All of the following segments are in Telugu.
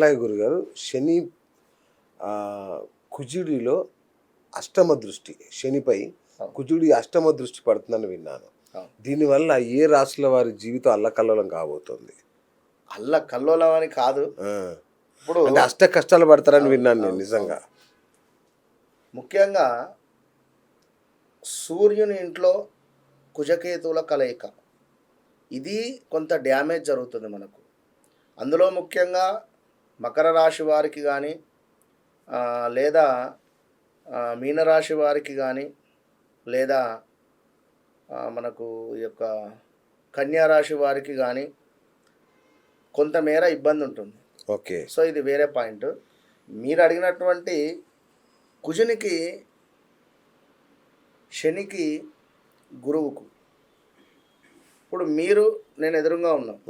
అట్లాగే గురుగారు శని కుజుడిలో అష్టమ దృష్టి, శనిపై కుజుడి అష్టమ దృష్టి పడుతుందని విన్నాను. దీనివల్ల ఏ రాశుల వారి జీవితం అల్లకల్లోలం కాబోతుంది? అల్లకల్లోలం అని కాదు, ఇప్పుడు అంటే అష్ట కష్టాలు పడతారని విన్నాను నేను నిజంగా. ముఖ్యంగా సూర్యుని ఇంట్లో కుజకేతువుల కలయిక, ఇది కొంత డ్యామేజ్ జరుగుతుంది మనకు. అందులో ముఖ్యంగా మకర రాశి వారికి కానీ లేదా మీనరాశి వారికి కానీ లేదా మనకు ఈ యొక్క కన్యా రాశి వారికి కానీ కొంతమేర ఇబ్బంది ఉంటుంది. ఓకే, సో ఇది వేరే పాయింట్. మీరు అడిగినటువంటి కుజునికి, శనికి, గురువుకు, ఇప్పుడు మీరు నేను ఎదురుగా ఉన్నాం,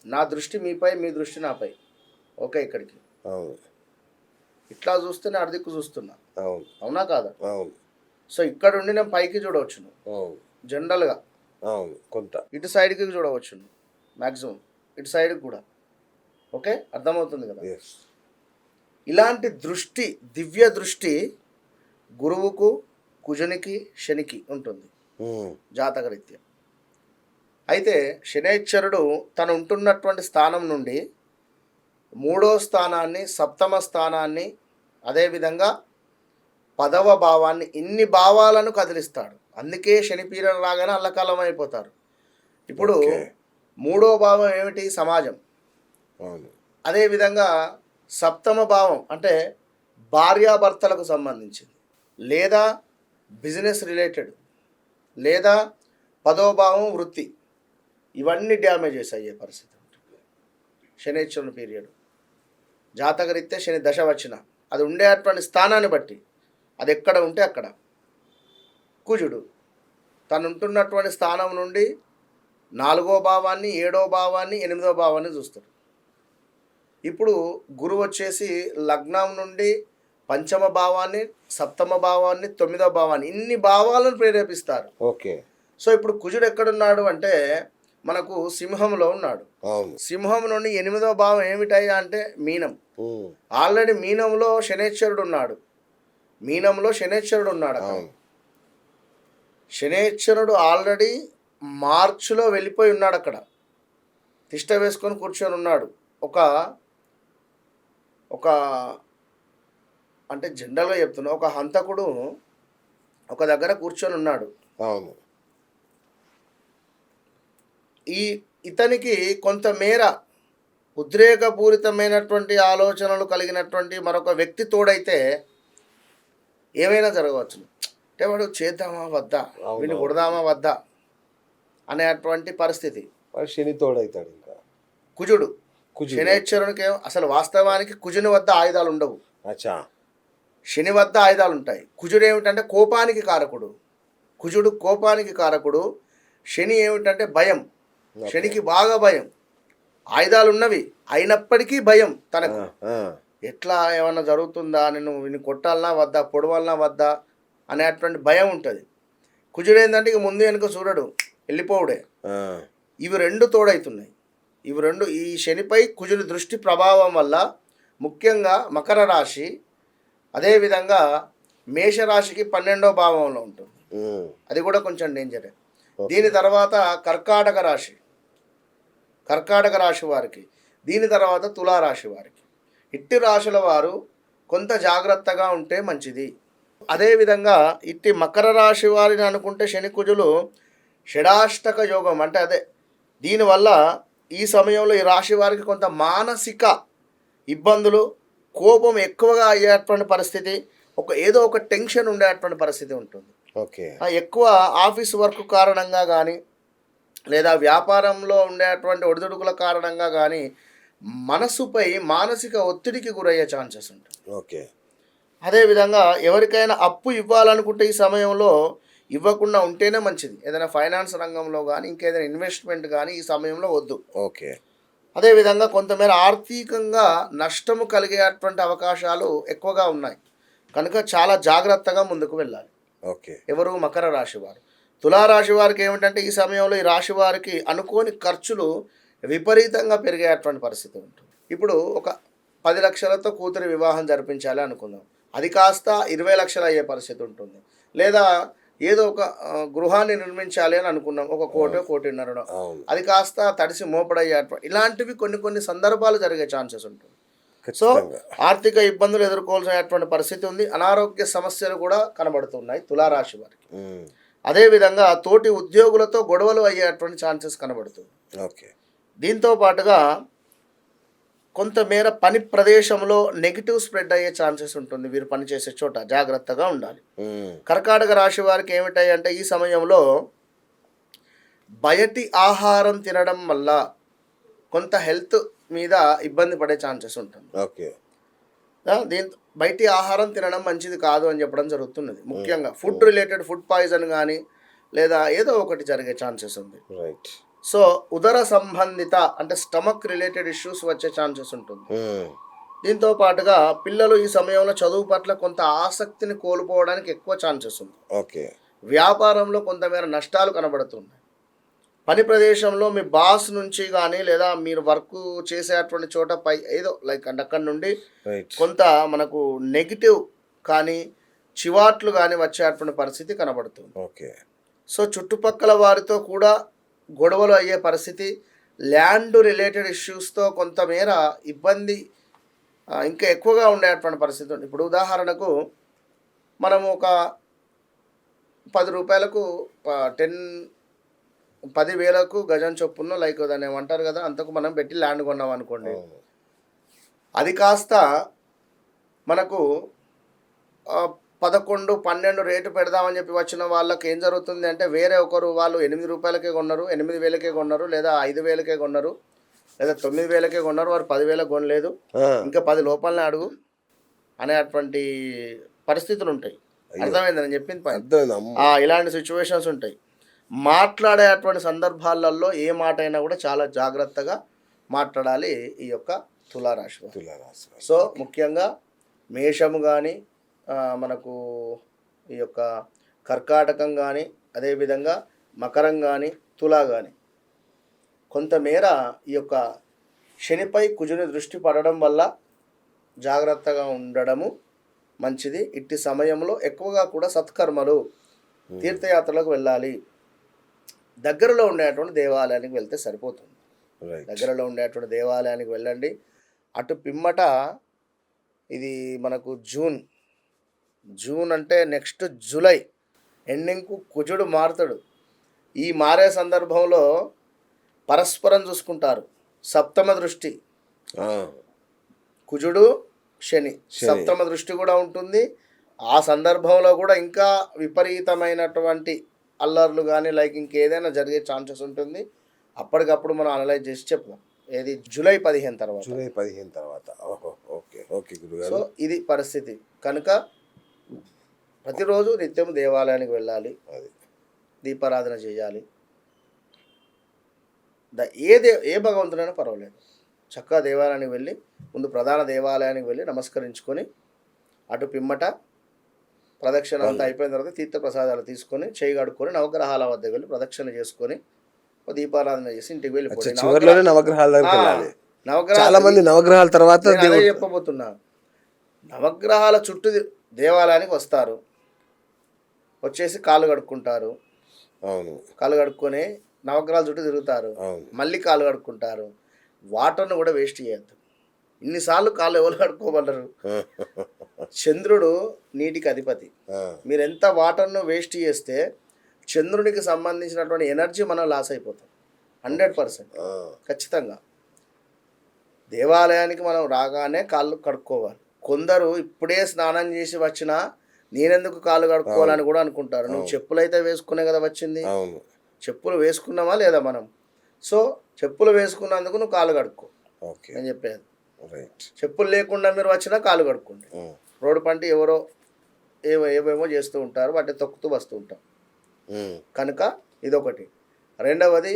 నా దృష్టి మీపై, మీ దృష్టి నాపై. ఓకే, ఇక్కడికి ఇట్లా చూస్తే నేను అర్ధిక్కు చూస్తున్నా, అవునా కాదా? సో ఇక్కడ ఉండి నేను పైకి చూడవచ్చును జనరల్గా, కొంత ఇటు సైడ్కి చూడవచ్చును మ్యాక్సిమం, ఇటు సైడ్కి కూడా. ఓకే, అర్థమవుతుంది కదా? ఇలాంటి దృష్టి, దివ్య దృష్టి గురువుకు, కుజునికి, శనికి ఉంటుంది జాతకరీత్యా. అయితే శనైశ్వరుడు తను ఉంటున్నటువంటి స్థానం నుండి 3వ స్థానాన్ని, సప్తమ స్థానాన్ని, అదేవిధంగా 10వ భావాన్ని, ఇన్ని భావాలను కదిలిస్తాడు. అందుకే శని పీరియడ్ రాగానే అల్లకాలం అయిపోతారు. ఇప్పుడు 3వ భావం ఏమిటి? సమాజం. అదేవిధంగా సప్తమ భావం అంటే భార్యాభర్తలకు సంబంధించింది, లేదా బిజినెస్ రిలేటెడ్, లేదా 10వ భావం వృత్తి. ఇవన్నీ డ్యామేజెస్ అయ్యే పరిస్థితి ఉంటుంది శనైశ్వరుని పీరియడ్. జాతకరీత్యా శని దశ వచ్చిన అది ఉండేటువంటి స్థానాన్ని బట్టి, అది ఎక్కడ ఉంటే అక్కడ. కుజుడు తను ఉంటున్నటువంటి స్థానం నుండి 4వ భావాన్ని, 7వ భావాన్ని, 8వ భావాన్ని చూస్తాడు. ఇప్పుడు గురువు వచ్చేసి లగ్నం నుండి 5వ భావాన్ని, సప్తమ భావాన్ని, 9వ భావాన్ని, ఇన్ని భావాలను ప్రేరేపిస్తారు. ఓకే. సో ఇప్పుడు కుజుడు ఎక్కడున్నాడు అంటే మనకు సింహంలో ఉన్నాడు. సింహం నుండి 8వ భావం ఏమిటయ్యా అంటే మీనం. ఆల్రెడీ మీనంలో శనైశ్వరుడు ఉన్నాడు, మీనంలో శనైశ్వరుడు ఉన్నాడు. శనైశ్వరుడు ఆల్రెడీ మార్చిలో వెళ్ళిపోయి ఉన్నాడు. అక్కడ తిష్ట వేసుకొని కూర్చొని ఉన్నాడు. ఒక అంటే జనరల్గా చెప్తున్నా, ఒక హంతకుడు ఒక దగ్గర కూర్చొని ఉన్నాడు. ఇతనికి కొంతమేర ఉద్రేకపూరితమైనటువంటి ఆలోచనలు కలిగినటువంటి మరొక వ్యక్తి తోడైతే ఏమైనా జరగవచ్చు. అంటే వాడు చేద్దామా వద్దా, వీడిని కొడదామా వద్దా అనేటువంటి పరిస్థితి. శని తోడైతాడు. ఇంకా కుజుడు, శనైశ్వరునికి అసలు వాస్తవానికి కుజుని వద్ద ఆయుధాలు ఉండవు, శని వద్ద ఆయుధాలు ఉంటాయి. కుజుడు ఏమిటంటే కోపానికి కారకుడు, కుజుడు కోపానికి కారకుడు. శని ఏమిటంటే భయం, శనికి బాగా భయం. ఆయుధాలు ఉన్నవి అయినప్పటికీ భయం తనకు. ఎట్లా ఏమన్నా జరుగుతుందా, నేను వీని కొట్టాలన్నా వద్దా, పొడవాలన్నా వద్దా అనేటువంటి భయం ఉంటుంది. కుజుడు ఏంటంటే ఇక ముందు వెనుక చూడడు, వెళ్ళిపోవుడే. ఇవి రెండు తోడవుతున్నాయి. ఇవి రెండు ఈ శనిపై కుజుడి దృష్టి ప్రభావం వల్ల ముఖ్యంగా మకర రాశి, అదేవిధంగా మేషరాశికి 12వ భావంలో ఉంటుంది. అది కూడా కొంచెం డేంజరే. దీని తర్వాత కర్కాటక రాశి వారికి, దీని తర్వాత తులారాశి వారికి. ఇట్టి రాశుల వారు కొంత జాగ్రత్తగా ఉంటే మంచిది. అదేవిధంగా ఇట్టి మకర రాశి వారిని అనుకుంటే శని కుజులు షడాష్టక యోగం అంటే అదే. దీనివల్ల ఈ సమయంలో ఈ రాశి వారికి కొంత మానసిక ఇబ్బందులు, కోపం ఎక్కువగా అయ్యేటువంటి పరిస్థితి, ఏదో ఒక టెన్షన్ ఉండేటువంటి పరిస్థితి ఉంటుంది. ఎక్కువ ఆఫీస్ వర్క్ కారణంగా కానీ లేదా వ్యాపారంలో ఉండేటువంటి ఒడిదుడుకుల కారణంగా కానీ మనసుపై మానసిక ఒత్తిడికి గురయ్యే ఛాన్సెస్ ఉంటుంది. అదేవిధంగా ఎవరికైనా అప్పు ఇవ్వాలనుకుంటే ఈ సమయంలో ఇవ్వకుండా ఉంటేనే మంచిది. ఏదైనా ఫైనాన్స్ రంగంలో కానీ ఇంకేదైనా ఇన్వెస్ట్మెంట్ కానీ ఈ సమయంలో వద్దు. అదేవిధంగా కొంతమేర ఆర్థికంగా నష్టము కలిగేటువంటి అవకాశాలు ఎక్కువగా ఉన్నాయి కనుక చాలా జాగ్రత్తగా ముందుకు వెళ్ళాలి. ఎవరు? మకర రాశి వారు. తులారాశి వారికి ఏమిటంటే ఈ సమయంలో ఈ రాశి వారికి అనుకోని ఖర్చులు విపరీతంగా పెరిగేటువంటి పరిస్థితి ఉంటుంది. ఇప్పుడు ఒక 10 లక్షలతో కూతురి వివాహం జరిపించాలి అనుకుందాం. అది కాస్త 20 లక్షలు అయ్యే పరిస్థితి ఉంటుంది. లేదా ఏదో ఒక గృహాన్ని నిర్మించాలి అని అనుకున్నాం. ఒక కోటో, కోటిన్నరనో. అవును. అది కాస్త తడిసి మోపడయ్యే ఇలాంటివి కొన్ని సందర్భాలు జరిగే ఛాన్సెస్ ఉంటుంది. సో ఖచ్చితంగా. ఆర్థిక ఇబ్బందులు ఎదుర్కోవాల్సినటువంటి పరిస్థితి ఉంది. అనారోగ్య సమస్యలు కూడా కనబడుతున్నాయి తులారాశి వారికి. ఉమ్. అదేవిధంగా తోటి ఉద్యోగులతో గొడవలు అయ్యేటువంటి ఛాన్సెస్ కనబడుతుంది. ఓకే. దీంతో పాటుగా కొంతమేర పని ప్రదేశంలో నెగిటివ్ స్ప్రెడ్ అయ్యే ఛాన్సెస్ ఉంటుంది. వీరు పనిచేసే చోట జాగ్రత్తగా ఉండాలి. ఉమ్. కర్కాటక రాశి వారికి ఏమిటాయి అంటే ఈ సమయంలో బయటి ఆహారం తినడం వల్ల కొంత హెల్త్ మీద ఇబ్బంది పడే ఛాన్సెస్ ఉంటుంది. ఓకే. దీంతో బయటి ఆహారం తినడం మంచిది కాదు అని చెప్పడం జరుగుతున్నది. ముఖ్యంగా ఫుడ్ రిలేటెడ్ ఫుడ్ పాయిజన్ కానీ లేదా ఏదో ఒకటి జరిగే ఛాన్సెస్ ఉంది. రైట్. సో ఉదర సంబంధిత అంటే స్టమక్ రిలేటెడ్ ఇష్యూస్ వచ్చే ఛాన్సెస్ ఉంటుంది. ఉమ్. దీంతో పాటుగా పిల్లలు ఈ సమయంలో చదువు పట్ల కొంత ఆసక్తిని కోల్పోవడానికి ఎక్కువ ఛాన్సెస్ ఉంది. ఓకే. వ్యాపారంలో కొంతమేర నష్టాలు కనబడుతున్నాయి. పని ప్రదేశంలో మీ బాస్ నుంచి కానీ లేదా మీరు వర్క్ చేసేటువంటి చోట పై ఏదో లైక్ అంటే అక్కడి నుండి రైట్. కొంత మనకు నెగిటివ్ కానీ చివాట్లు కానీ వచ్చేటువంటి పరిస్థితి కనబడుతుంది. ఓకే. సో చుట్టుపక్కల వారితో కూడా గొడవలు అయ్యే పరిస్థితి, ల్యాండ్ రిలేటెడ్ ఇష్యూస్తో కొంతమేర ఇబ్బంది ఇంకా ఎక్కువగా ఉండేటువంటి పరిస్థితి ఉంది. ఇప్పుడు ఉదాహరణకు మనము ఒక 10 రూపాయలకు 10,000కు గజం చొప్పున లైక్ దాన్ని ఏమంటారు కదా అంతకు మనం పెట్టి ల్యాండ్ కొన్నాం అనుకోండి. అవును. అది కాస్త మనకు 11, 12 రేటు పెడదామని చెప్పి వచ్చిన వాళ్ళకి ఏం జరుగుతుంది అంటే వేరే ఒకరు వాళ్ళు 8 రూపాయలకే కొన్నారు, 8,000కే కొన్నారు, లేదా 5,000కే కొన్నారు, లేదా 9,000కే కొన్నారు, వారు 10,000కి కొనలేదు, ఇంకా 10 లోపలనే అడుగు అనేటువంటి పరిస్థితులు ఉంటాయి. అర్థమైంది నేను చెప్పింది పని. ఇలాంటి సిచ్యువేషన్స్ ఉంటాయి. మాట్లాడేటువంటి సందర్భాలలో ఏ మాట అయినా కూడా చాలా జాగ్రత్తగా మాట్లాడాలి ఈ యొక్క తులారాశి. సో ముఖ్యంగా మేషము కానీ మనకు ఈ యొక్క కర్కాటకం కానీ అదేవిధంగా మకరం కానీ తులా కానీ కొంతమేర ఈ యొక్క శనిపై కుజుని దృష్టి పడడం వల్ల జాగ్రత్తగా ఉండడము మంచిది. ఇట్టి సమయంలో ఎక్కువగా కూడా సత్కర్మలు, తీర్థయాత్రలకు వెళ్ళాలి. దగ్గరలో ఉండేటువంటి దేవాలయానికి వెళ్తే సరిపోతుంది. దగ్గరలో ఉండేటువంటి దేవాలయానికి వెళ్ళండి. అటు పిమ్మట ఇది మనకు జూన్ అంటే నెక్స్ట్ జూలై ఎండింగ్కు కుజుడు మారుతాడు. ఈ మారే సందర్భంలో పరస్పరం చూసుకుంటారు. సప్తమ దృష్టి, కుజుడు శని సప్తమ దృష్టి కూడా ఉంటుంది. ఆ సందర్భంలో కూడా ఇంకా విపరీతమైనటువంటి అల్లర్లు కానీ లైక్ ఇంకేదైనా జరిగే ఛాన్సెస్ ఉంటుంది. అప్పటికప్పుడు మనం అనలైజ్ చేసి చెప్దాం. ఏది జూలై 15 తర్వాత. సో ఇది పరిస్థితి. కనుక ప్రతిరోజు నిత్యం దేవాలయానికి వెళ్ళాలి, దీపారాధన చేయాలి. ఏ భగవంతుడైనా పర్వాలేదు, చక్కగా దేవాలయానికి వెళ్ళి ముందు ప్రధాన దేవాలయానికి వెళ్ళి నమస్కరించుకొని అటు పిమ్మట ప్రదక్షిణ అంతా అయిపోయిన తర్వాత తీర్థ ప్రసాదాలు తీసుకొని చేయి కడుక్కొని నవగ్రహాల వద్ద వెళ్ళి ప్రదక్షిణ చేసుకొని దీపారాధన చేసి ఇంటికి వెళ్ళిపోయి నవగ్రహాల తర్వాత చెప్పబోతున్నా. నవగ్రహాల చుట్టూ దేవాలయానికి వస్తారు, వచ్చేసి కాళ్ళు కడుక్కుంటారు. కాళ్ళు కడుక్కొని నవగ్రహాల చుట్టూ తిరుగుతారు, మళ్ళీ కాళ్ళు కడుక్కుంటారు. వాటర్ను కూడా వేస్ట్ చేయొద్దు. ఇన్నిసార్లు కాళ్ళు ఎవరు కడుక్కోగలరు? చంద్రుడు నీటికి అధిపతి. మీరు ఎంత వాటర్ను వేస్ట్ చేస్తే చంద్రునికి సంబంధించినటువంటి ఎనర్జీ మనం లాస్ అయిపోతాం 100% ఖచ్చితంగా. దేవాలయానికి మనం రాగానే కాళ్ళు కడుక్కోవాలి. కొందరు ఇప్పుడే స్నానం చేసి వచ్చినా నేనెందుకు కాళ్ళు కడుక్కోవాలని కూడా అనుకుంటారు. నువ్వు చెప్పులు అయితే వేసుకునే కదా వచ్చింది, చెప్పులు వేసుకున్నామా లేదా మనం? సో చెప్పులు వేసుకున్నందుకు నువ్వు కాళ్ళు కడుక్కో నేను చెప్పేది. చెప్పులు లేకుండా మీరు వచ్చినా కాళ్ళు కడుక్కోండి. రోడ్డు పంట ఎవరో ఏవేమో చేస్తూ ఉంటారు, వాటిని తొక్కుతూ వస్తూ ఉంటాం. కనుక ఇదొకటి. రెండవది,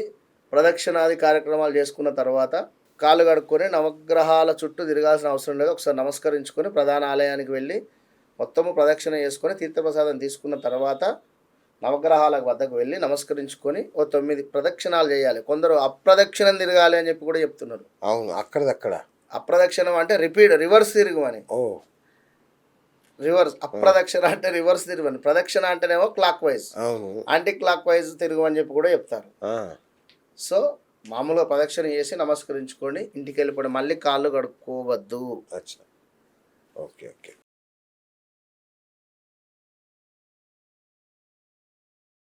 ప్రదక్షిణాది కార్యక్రమాలు చేసుకున్న తర్వాత కాళ్ళు కడుక్కొని నవగ్రహాల చుట్టూ తిరగాల్సిన అవసరం లేదు. ఒకసారి నమస్కరించుకొని ప్రధాన ఆలయానికి వెళ్ళి మొత్తము ప్రదక్షిణ చేసుకొని తీర్థప్రసాదం తీసుకున్న తర్వాత నవగ్రహాల వద్దకు వెళ్ళి నమస్కరించుకొని 9 ప్రదక్షిణాలు చేయాలి. కొందరు అప్రదక్షిణం తిరగాలి అని చెప్పి కూడా చెప్తున్నారు. అవును, అక్కడదక్కడ అప్రదక్షిణం అంటే రివర్స్ తిరుగు అని. ఓ రివర్స్ అప్రదక్షిణ అంటే రివర్స్ తిరుగు అని. ప్రదక్షిణ అంటేనేమో క్లాక్ వైజ్, అవును. యాంటీ క్లాక్ వైజ్ తిరుగు అని చెప్పి కూడా చెప్తారు. ఆ, సో మామూలుగా ప్రదక్షిణ చేసి నమస్కరించుకొని ఇంటికి వెళ్ళిపోవడం, మళ్ళీ కాళ్ళు కడుక్కోవద్దు. అచ్చా, ఓకే ఓకే.